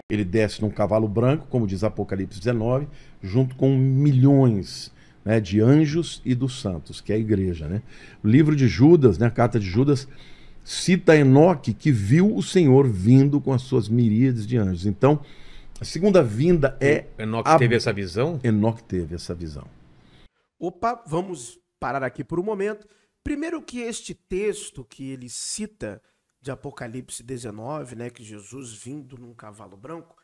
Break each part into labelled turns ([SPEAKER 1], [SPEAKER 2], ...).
[SPEAKER 1] Ele desce num cavalo branco, como diz Apocalipse 19, junto com milhões, né, de anjos e dos santos, que é a igreja, né? O livro de Judas, né, a carta de Judas, cita Enoque, que viu o Senhor vindo com as suas miríades de anjos. Então, a segunda vinda é...
[SPEAKER 2] Enoque teve essa visão?
[SPEAKER 1] Enoque teve essa visão.
[SPEAKER 3] Opa, vamos parar aqui por um momento. Primeiro que este texto que ele cita de Apocalipse 19, né, que Jesus vindo num cavalo branco,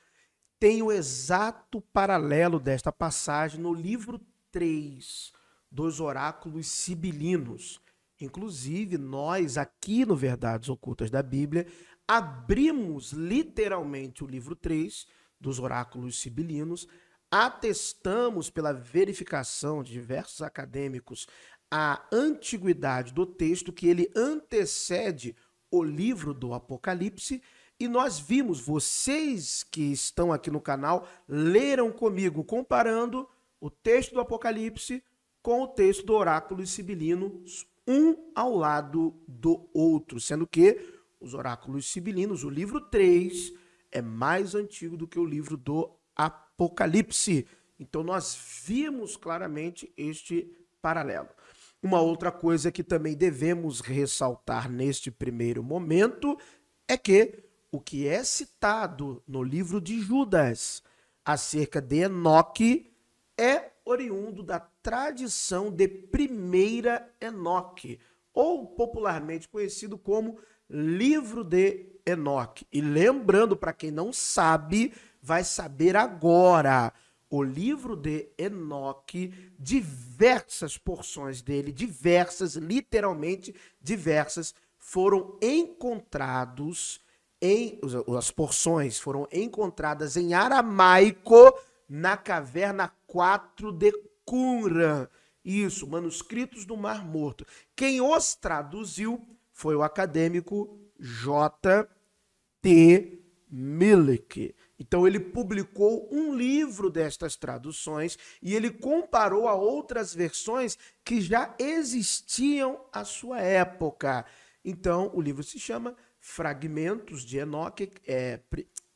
[SPEAKER 3] tem o exato paralelo desta passagem no livro 3 dos oráculos sibilinos. Inclusive, nós aqui no Verdades Ocultas da Bíblia abrimos literalmente o livro 3 dos oráculos sibilinos, atestamos pela verificação de diversos acadêmicos a antiguidade do texto, que ele antecede o livro do Apocalipse, e nós vimos, vocês que estão aqui no canal, leram comigo, comparando o texto do Apocalipse com o texto do oráculo sibilino, um ao lado do outro, sendo que os oráculos sibilinos, o livro 3, é mais antigo do que o livro do Apocalipse. Então nós vimos claramente este paralelo. Uma outra coisa que também devemos ressaltar neste primeiro momento é que o que é citado no livro de Judas acerca de Enoque é oriundo da tradição de primeira Enoque, ou popularmente conhecido como livro de Enoque. E lembrando, para quem não sabe, vai saber agora, o livro de Enoque, diversas porções dele, diversas, literalmente diversas, foram encontrados as porções foram encontradas em aramaico na caverna 4 de Qumran. Isso, manuscritos do Mar Morto. Quem os traduziu foi o acadêmico J.T. Millick. Então ele publicou um livro destas traduções e ele comparou a outras versões que já existiam à sua época. Então o livro se chama Fragmentos de Enoque,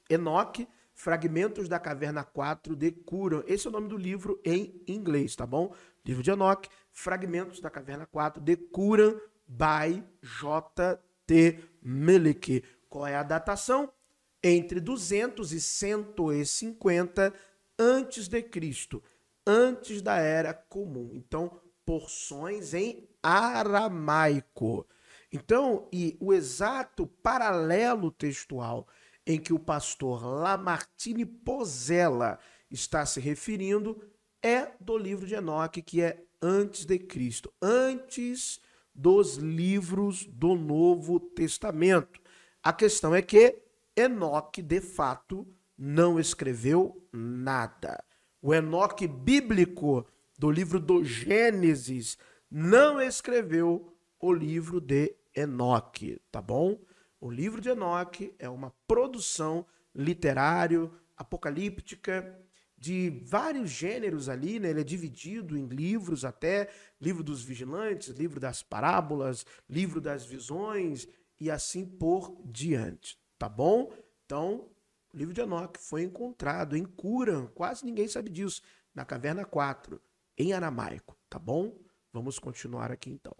[SPEAKER 3] Enoque, Fragmentos da Caverna 4 de Qumran. Esse é o nome do livro em inglês, tá bom? Livro de Enoque, Fragmentos da Caverna 4 de Qumran, by J.T. Millick. Qual é a datação? Entre 200 e 150 antes de Cristo, antes da Era Comum. Então, porções em aramaico. Então, e o exato paralelo textual em que o pastor Lamartine Pozzella está se referindo é do livro de Enoque, que é antes de Cristo, antes dos livros do Novo Testamento. A questão é que Enoque, de fato, não escreveu nada. O Enoque bíblico do livro do Gênesis não escreveu o livro de Enoque, tá bom? O livro de Enoque é uma produção literária, apocalíptica, de vários gêneros ali, né? Ele é dividido em livros até, livro dos vigilantes, livro das parábolas, livro das visões e assim por diante, tá bom? Então, o livro de Enoque foi encontrado em Qumran, quase ninguém sabe disso, na Caverna 4, em aramaico, tá bom? Vamos continuar aqui então.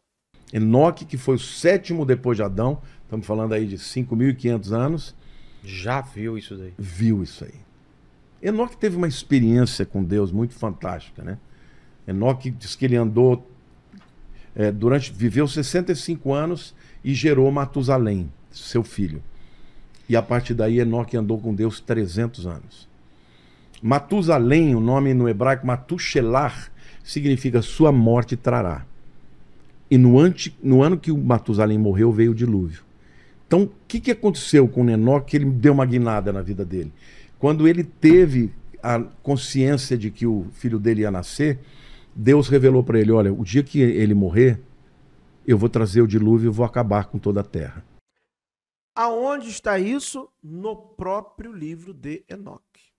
[SPEAKER 1] Enoque, que foi o sétimo depois de Adão, estamos falando aí de 5.500 anos.
[SPEAKER 2] Já viu isso daí?
[SPEAKER 1] Viu isso aí. Enoque teve uma experiência com Deus muito fantástica, né? Enoque diz que ele andou, viveu 65 anos e gerou Matusalém, seu filho. E a partir daí Enoque andou com Deus 300 anos. Matusalém, o nome no hebraico Matushelar, significa sua morte trará. E no ano que o Matusalém morreu, veio o dilúvio. Então, o que aconteceu com o Enoque? Ele deu uma guinada na vida dele. Quando ele teve a consciência de que o filho dele ia nascer, Deus revelou para ele, olha, o dia que ele morrer, eu vou trazer o dilúvio e vou acabar com toda a terra.
[SPEAKER 3] Aonde está isso? No próprio livro de Enoque.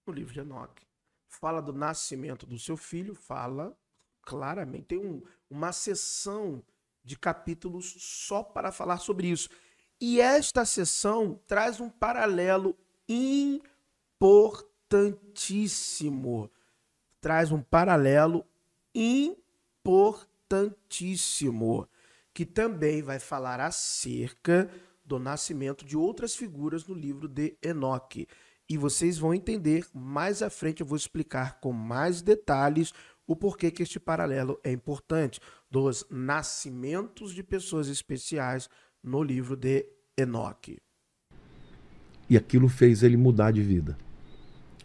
[SPEAKER 3] No livro de Enoque. Fala do nascimento do seu filho, fala claramente. Tem uma seção de capítulos só para falar sobre isso. E esta seção traz um paralelo importantíssimo. Traz um paralelo importantíssimo, que também vai falar acerca do nascimento de outras figuras no livro de Enoque. E vocês vão entender mais à frente, eu vou explicar com mais detalhes o porquê que este paralelo é importante, dos nascimentos de pessoas especiais no livro de Enoque.
[SPEAKER 1] E aquilo fez ele mudar de vida.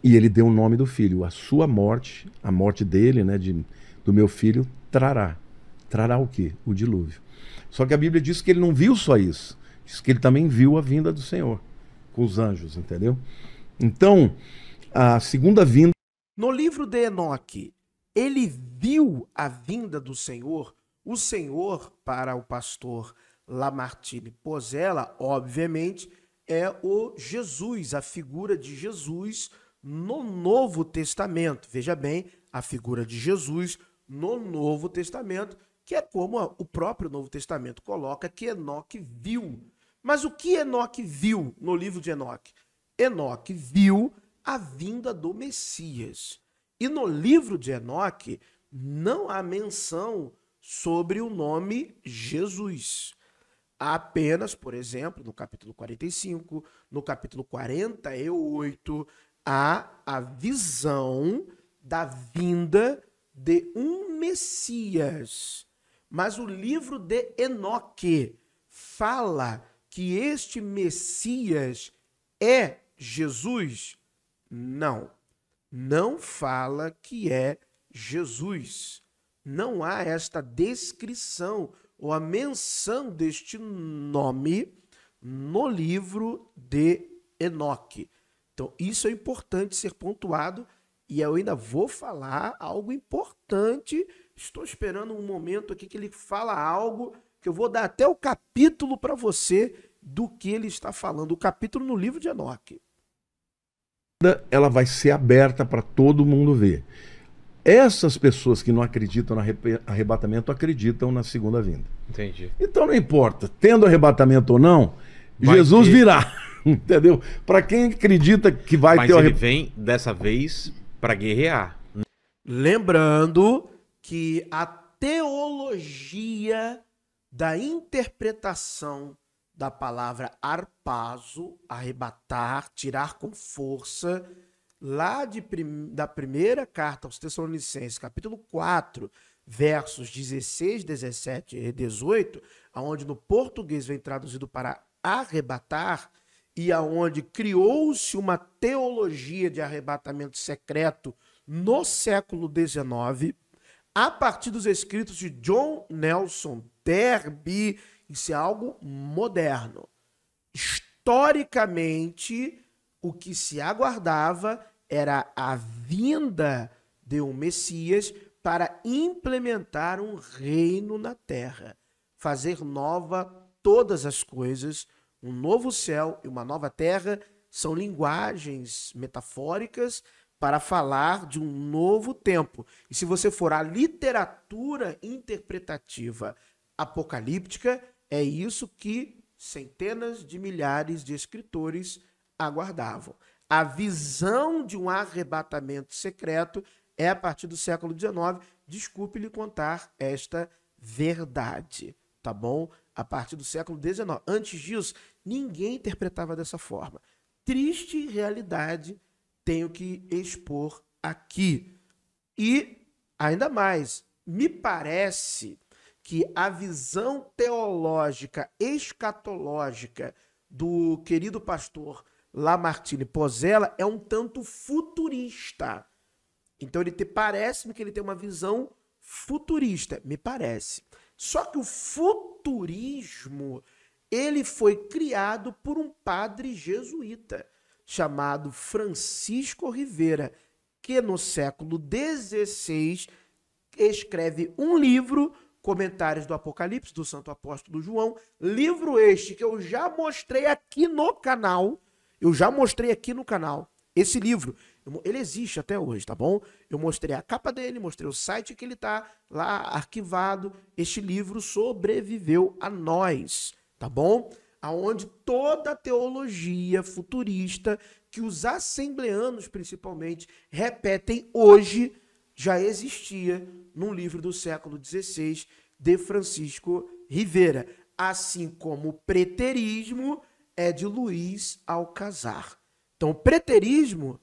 [SPEAKER 1] E ele deu o nome do filho. A sua morte, a morte dele, né, do meu filho, trará. Trará o quê? O dilúvio. Só que a Bíblia diz que ele não viu só isso. Diz que ele também viu a vinda do Senhor com os anjos, entendeu? Então, a segunda vinda...
[SPEAKER 3] No livro de Enoque, ele viu a vinda do Senhor. O Senhor, para o pastor Lamartine Pozella, obviamente, é o Jesus, a figura de Jesus no Novo Testamento. Veja bem, a figura de Jesus no Novo Testamento, que é como o próprio Novo Testamento coloca que Enoque viu. Mas o que Enoque viu no livro de Enoque? Enoque viu a vinda do Messias. E no livro de Enoque não há menção sobre o nome Jesus. Há apenas, por exemplo, no capítulo 45, no capítulo 48, há a visão da vinda de um Messias. Mas o livro de Enoque fala que este Messias é Jesus? Não. Não fala que é Jesus. Não há esta descrição ou a menção deste nome no livro de Enoque. Então, isso é importante ser pontuado e eu ainda vou falar algo importante. Estou esperando um momento aqui que ele fala algo que eu vou dar até o capítulo para você do que ele está falando, o capítulo no livro de Enoque.
[SPEAKER 1] Ela vai ser aberta para todo mundo ver. Essas pessoas que não acreditam no arrebatamento acreditam na segunda vinda.
[SPEAKER 2] Entendi.
[SPEAKER 1] Então não importa, tendo arrebatamento ou não, Jesus virá, entendeu? Para quem acredita que vai ter o
[SPEAKER 2] arrebatamento. Mas ele vem dessa vez para guerrear.
[SPEAKER 3] Lembrando que a teologia da interpretação da palavra arpazo, arrebatar, tirar com força, lá da primeira carta aos Tessalonicenses, capítulo 4, versos 16, 17 e 18, aonde no português vem traduzido para arrebatar, e aonde criou-se uma teologia de arrebatamento secreto no século XIX, a partir dos escritos de John Nelson Darby. Isso é algo moderno. Historicamente, o que se aguardava era a vinda de um Messias para implementar um reino na terra, fazer nova todas as coisas, um novo céu e uma nova terra. São linguagens metafóricas para falar de um novo tempo. E se você for à literatura interpretativa apocalíptica, é isso que centenas de milhares de escritores aguardavam. A visão de um arrebatamento secreto é a partir do século XIX. Desculpe lhe contar esta verdade, tá bom? A partir do século XIX. Antes disso, ninguém interpretava dessa forma. Triste realidade, tenho que expor aqui. E, ainda mais, me parece que a visão teológica, escatológica do querido pastor Lamartine Pozella é um tanto futurista. Então parece-me que ele tem uma visão futurista, me parece. Só que o futurismo, ele foi criado por um padre jesuíta chamado Francisco Rivera, que no século XVI escreve um livro, Comentários do Apocalipse, do Santo Apóstolo João, livro este que eu já mostrei aqui no canal. Esse livro, ele existe até hoje, tá bom? Eu mostrei a capa dele, mostrei o site que ele tá lá arquivado. Este livro sobreviveu a nós, tá bom? aonde toda a teologia futurista que os assembleanos, principalmente, repetem hoje, já existia num livro do século XVI de Francisco Rivera. Assim como o preterismo é de Luiz Alcazar. Então, o preterismo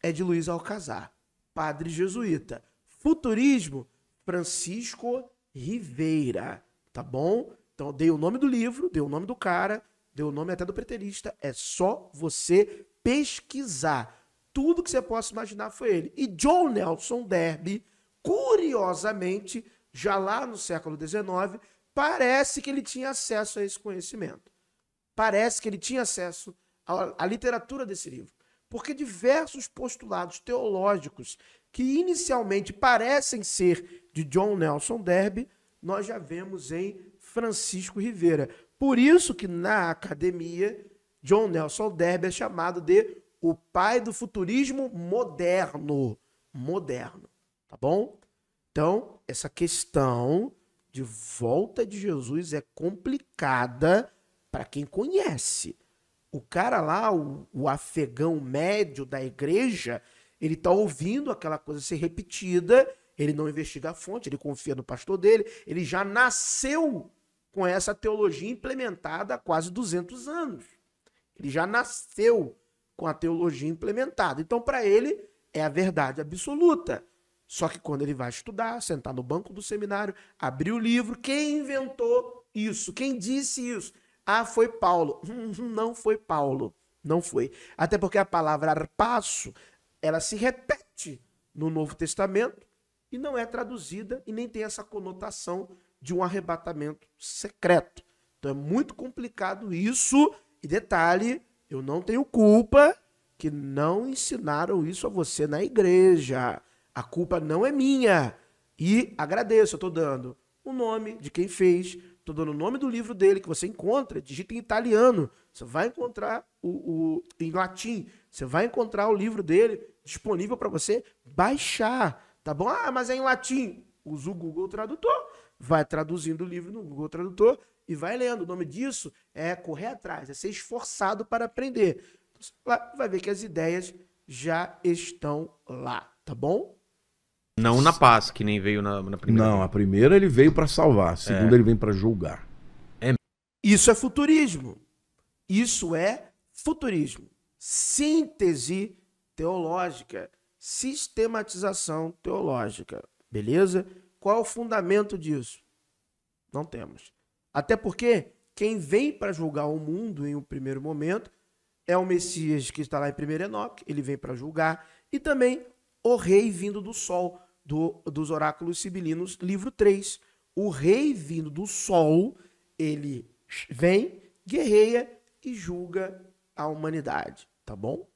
[SPEAKER 3] é de Luiz Alcazar, padre jesuíta. Futurismo, Francisco Rivera, tá bom? Então, dei o nome do livro, dei o nome do cara, dei o nome até do preterista. É só você pesquisar. Tudo que você possa imaginar foi ele. E John Nelson Darby, curiosamente, já lá no século XIX, parece que ele tinha acesso a esse conhecimento. Parece que ele tinha acesso à literatura desse livro. Porque diversos postulados teológicos que inicialmente parecem ser de John Nelson Darby, nós já vemos em Francisco Rivera. Por isso que na academia, John Nelson Darby é chamado de o pai do futurismo moderno. Moderno, tá bom? Então, essa questão de volta de Jesus é complicada para quem conhece. O cara lá, o afegão médio da igreja, ele tá ouvindo aquela coisa ser repetida, ele não investiga a fonte, ele confia no pastor dele, ele já nasceu com essa teologia implementada há quase 200 anos. Ele já nasceu com a teologia implementada. Então, para ele, é a verdade absoluta. Só que quando ele vai estudar, sentar no banco do seminário, abrir o livro, quem inventou isso? Quem disse isso? Ah, foi Paulo. Não foi Paulo. Não foi. Até porque a palavra arpaço, ela se repete no Novo Testamento e não é traduzida e nem tem essa conotação de um arrebatamento secreto. Então é muito complicado isso. E detalhe, eu não tenho culpa que não ensinaram isso a você na igreja. A culpa não é minha. E agradeço, eu estou dando o nome de quem fez, estou dando o nome do livro dele, que você encontra, digita em italiano, você vai encontrar em latim, você vai encontrar o livro dele disponível para você baixar, tá bom? Ah, mas é em latim. Usa o Google Tradutor, vai traduzindo o livro no Google Tradutor e vai lendo. O nome disso é correr atrás, é ser esforçado para aprender. Então, você vai ver que as ideias já estão lá, tá bom?
[SPEAKER 2] Não na paz, que nem veio na primeira.
[SPEAKER 1] Não, a primeira ele veio para salvar, a segunda ele vem para julgar.
[SPEAKER 3] Isso é futurismo. Isso é futurismo. Síntese teológica, sistematização teológica. Beleza? Qual é o fundamento disso? Não temos. Até porque quem vem para julgar o mundo em um primeiro momento é o Messias que está lá em 1 Enoque, ele vem para julgar, e também o rei vindo do sol, dos oráculos sibilinos, livro 3. O rei vindo do sol, ele vem, guerreia e julga a humanidade, tá bom?